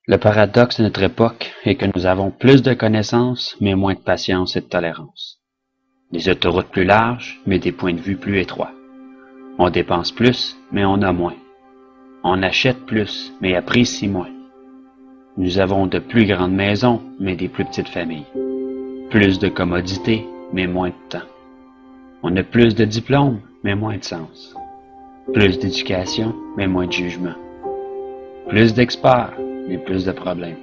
Le paradoxe de notre époque est que nous avons plus de connaissances, mais moins de patience et de tolérance. Des autoroutes plus larges, mais des points de vue plus étroits. On dépense plus, mais on a moins. On achète plus, mais apprécie moins. Nous avons de plus grandes maisons, mais des plus petites familles. Plus de commodités, mais moins de temps. On a plus de diplômes, mais moins de sens. Plus d'éducation, mais moins de jugement. Plus d'experts, mais plus de problèmes.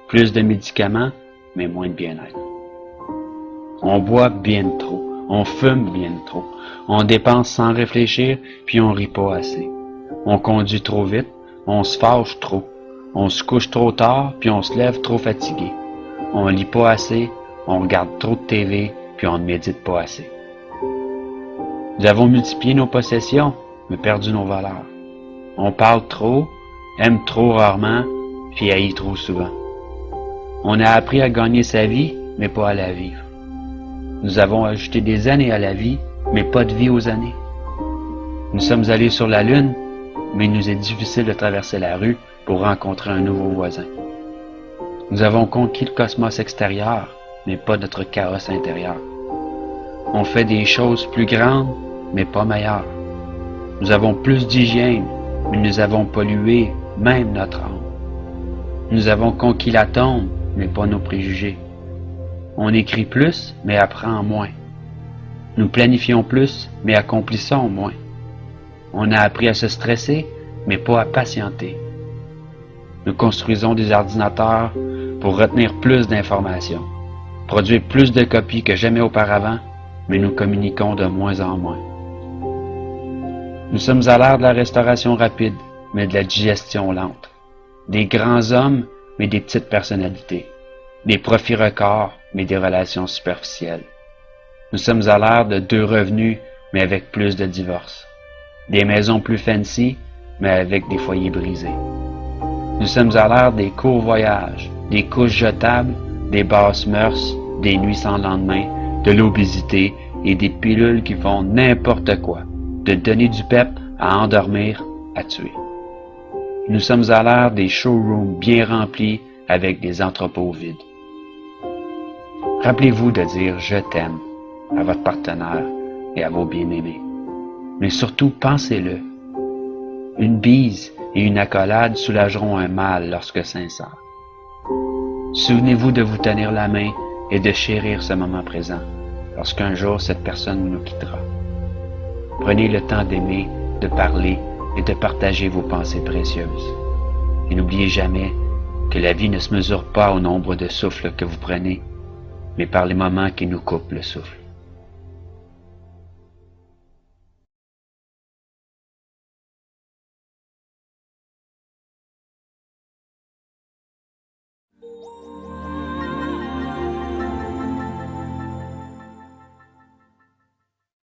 Plus de médicaments, mais moins de bien-être. On boit bien trop, on fume bien trop, on dépense sans réfléchir, puis on rit pas assez. On conduit trop vite, on se fâche trop, on se couche trop tard, puis on se lève trop fatigué. On lit pas assez, on regarde trop de TV, puis on ne médite pas assez. Nous avons multiplié nos possessions, mais perdu nos valeurs. On parle trop, aime trop rarement, puis haït trop souvent. On a appris à gagner sa vie, mais pas à la vivre. Nous avons ajouté des années à la vie, mais pas de vie aux années. Nous sommes allés sur la Lune, mais il nous est difficile de traverser la rue pour rencontrer un nouveau voisin. Nous avons conquis le cosmos extérieur, mais pas notre carrosse intérieur. On fait des choses plus grandes, mais pas meilleures. Nous avons plus d'hygiène, mais nous avons pollué même notre âme. Nous avons conquis l'atome, mais pas nos préjugés. On écrit plus, mais apprend moins. Nous planifions plus, mais accomplissons moins. On a appris à se stresser, mais pas à patienter. Nous construisons des ordinateurs pour retenir plus d'informations, produire plus de copies que jamais auparavant, mais nous communiquons de moins en moins. Nous sommes à l'ère de la restauration rapide, mais de la digestion lente. Des grands hommes, mais des petites personnalités. Des profits records, mais des relations superficielles. Nous sommes à l'ère de 2 revenus, mais avec plus de divorces. Des maisons plus fancy, mais avec des foyers brisés. Nous sommes à l'ère des courts voyages, des couches jetables, des basses mœurs, des nuits sans lendemain, de l'obésité et des pilules qui font n'importe quoi, de donner du pep à endormir, à tuer. Nous sommes à l'ère des showrooms bien remplis avec des entrepôts vides. Rappelez-vous de dire « je t'aime » à votre partenaire et à vos bien-aimés. Mais surtout, pensez-le. Une bise et une accolade soulageront un mal lorsque sincère. Souvenez-vous de vous tenir la main et de chérir ce moment présent, lorsqu'un jour cette personne nous quittera. Prenez le temps d'aimer, de parler et de partager vos pensées précieuses. Et n'oubliez jamais que la vie ne se mesure pas au nombre de souffles que vous prenez, mais par les moments qui nous coupent le souffle.